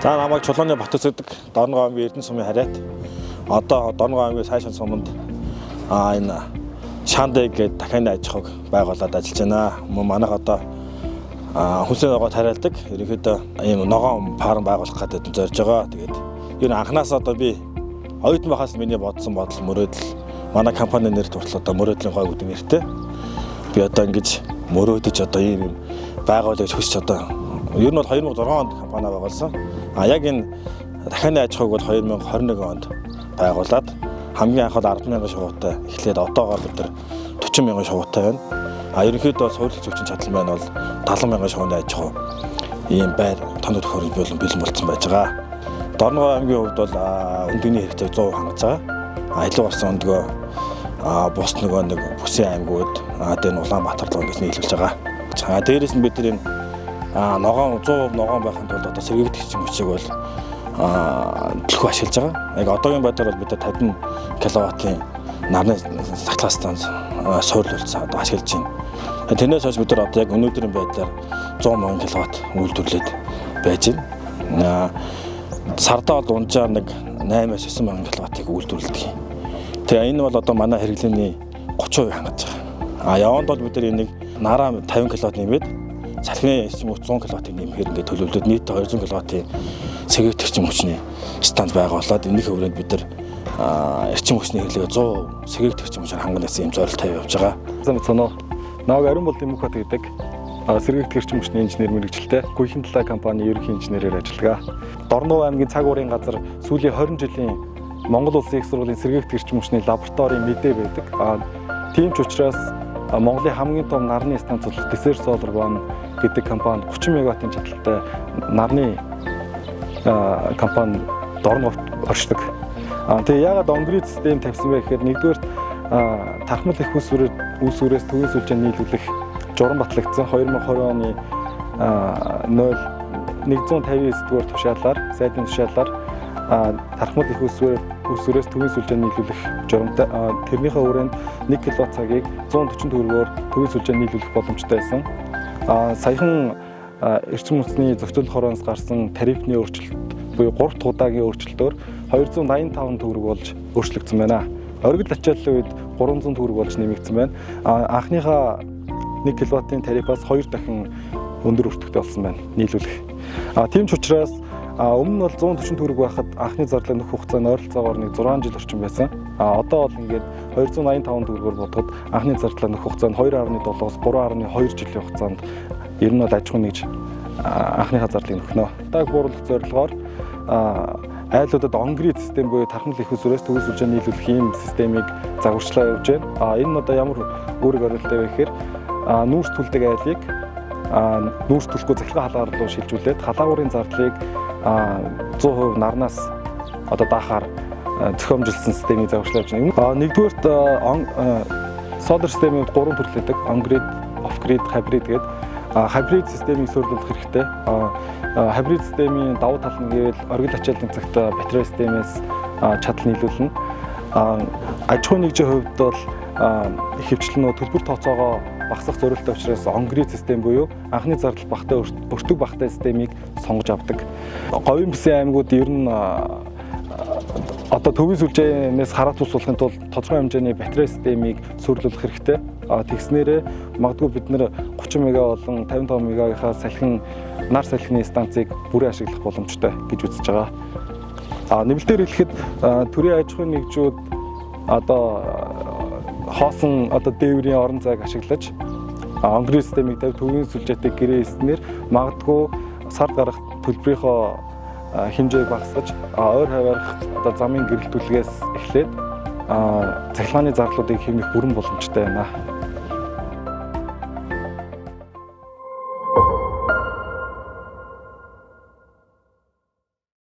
За намайг Чулууны Батүс гэдэг Дорногов аймгийн Эрдэнэ сумын харьяат. Одоо Дорногов аймгийн Сайшин суманд энэ Шандаг гэдэг дахианы аж ахуйг байгуулад ажиллаж байна. Манайх одоо хүнсний ногоон тариалдаг. Ерөнхийдөө ийм ногоон фарм байгуулах гэдэг зорж байгаа. Тэгээд ер нь анханаас одоо би оюутан байхаас миний бодсон бодол мөрөөдөл манай компани нэр туртал одоо мөрөөдлийн гой гэдэг нэртэй. Би одоо ингэж мөрөөдөж одоо ийм байгууллагыг хүсч одоо ер нь бол 2006 онд компани байгуулсан. Яг энэ дахианы аж ахуйг бол 2021 онд байгуулад хамгийн анх бол 10,000 шувуутай эхлээд одоогоор бид нар 40,000 шувуутай байна. Ерөнхийдөө суурилж хүчин чадал маань бол 70,000 шувууны аж ахуй ийм байр тоног төхөөрөмж бэлэн болсон байж байгаа. Дорногов аймгийн хувьд бол өндөгний хэрэгцээг 100% хангаж байгаа. Илүү болсон өндгөө бус нөгөө нэг бүсийн аймагуд дээр нь Улаанбаатар руу ингэж нийлүүлж байгаа. Дээрээс нь бид нар энэ ногоон 100% ногоон байхын тулд одоо сэргийгдэх хүчийг бол төлхөө ашиглаж байгаа. Яг одоогийн байдлаар бол бид 50 кВт-ийн нарны сахлах станц суурлуулсан одоо ашиглаж байна. Тэрнээс хойш бид нар одоо яг өнөөдрийн байдлаар 100,000 кВт үйлдвэрлээд байж байна. Сардаа бол унжаар нэг 8-9,000 кВт-ыг үйлдвэрлэдэг. Тэгээ энэ бол одоо манай хэрэглээний 30% хангаж байгаа. Яванд бол бид нар энийг нараа 50 кВт нэмээд салхины эрчим хүч 100 кВт нэмэхээр ингээд төлөвлөлөд нийт 200 кВт сэргийгдэх эрчим хүчний станц байгуулад энэний хүрээнд бид нар эрчим хүчний хэрэглэгээ 100% сэргийгдэх эрчим хүчээр хангана гэсэн юм зорилттой явж байгаа. Соноо Наваг Ариун бол Дэмүхбат гэдэг сэргийгдэх эрчим хүчний инженер мэргэжилтэй Гүйхэн талаа компани ерөнхий инженерээр ажилладаг. Дорногов аймгийн цаг уурын газар сүүлийн 20 жилийн Монгол Улсын их сургуулийн сэргийгдэх эрчим хүчний лабораторийн мэдээ байдаг. Тийм ч учраас Монголын хамгийн том нарны станц бол Desert Solar One гэдэг компани 30 мегаваттын чадалтай нарны компани Дорноговт оршдог. Тэгээ яагаад онгрид систем тавьсан бэ гэхээр нэгдүгээр тархмал их үүсвэрээс төвийн сүлжээ нийлүүлэх журам батлагдсан 2020 оны 159-р тушаалаар сайдын тушаалаар тархмал их үүсвэрээс төвийн сүлжээ нийлүүлэх журамтай тэрнийхээ хүрээнд 1 кВт цагийг 140 төгрөгөөр төвийн сүлжээ нийлүүлэх боломжтой байсан. Саяхан эрчим хүчний зохицуулах хорооноос гарсан тарифны өөрчлөлт буюу 3 дахь удаагийн өөрчлөлтөөр 285 төгрөг болж өөрчлөгдсөн байна. Оргил ачааллын үед 300 төгрөг болж нэмэгдсэн байна. Анхныхаа 1 кВт-ийн тарифаас 2 дахин өндөр өртөгтэй болсон байна нийлүүлэх. Тийм ч учраас өмнө нь бол 140 төгрөг байхад анхны зарлага нөх хугацаа нь ойролцоогоор нэг 6 жил орчим байсан. Одоо бол ингээд 285 төгрөгөөр бодоход анхны зарлага нөх хугацаа нь 2.7-оос 3.2 жилийн хугацаанд ер нь бол аж ахуй нэгж анхныхаа зарлалыг нөхнө. Даг бууруулах зорилгоор айлуудад онгрид систем буюу тархмал их үүсвэрээс төвийн сүлжээ нийлүүлэх ийм системийг загварчлаа явж байна. Энэ нь одоо ямар үүрэг барилттай вэ гэхээр нүүрс түлдэг айлыг нүүрс түлхэхгүй захиргаа халгаар руу шилжүүлээд халаагуурын зардлыг 100% нарнаас одоо даахаар зохиомжилсан системийг загварчлаа явж байна. Нэгдүгээрт solar системийн 3 төрөл байдаг. On-grid, off-grid, hybrid гэдэг. Hybrid системийг суурилуулах хэрэгтэй. Hybrid системийн давуу тал нь гэвэл оргил ачааллын цагт батарей системээс чадал нийлүүлнэ. Аж ахуйн нэгжийн хувьд бол ихэвчлэн төлбөр тооцоогоо багасгах зорилттой учраас on-grid систем буюу анхны зардал багтай өртөг багтай системийг сонгож авдаг. Говийн бүсийн аймагуд ер нь одоо төвийн сүлжээнээс хараа тусуулахын тулд тодорхой хэмжээний батарей системийг суурилуулах хэрэгтэй. Тэгснээрээ магадгүй бид нэр 30 мега болон 55 мегагийнхаа салхин нар салхины станцыг бүрэн ашиглах боломжтой гэж үзэж байгаа. Нэмэлтээр хэлэхэд төрийн аж ахуйн нэгжүүд одоо хоосон одоо дээврийн орон зайг ашиглаж онгрид системийг тавь төвийн сүлжээтэй гэрээ хийснээр магадгүй сард гарах төлбөрийнхөө хэмжээг багасгаж ойр хаваарх одоо замын гэрэлтүүлгээс эхлээд цахилгааны зарлуудыг хэмнэх бүрэн боломжтой байна.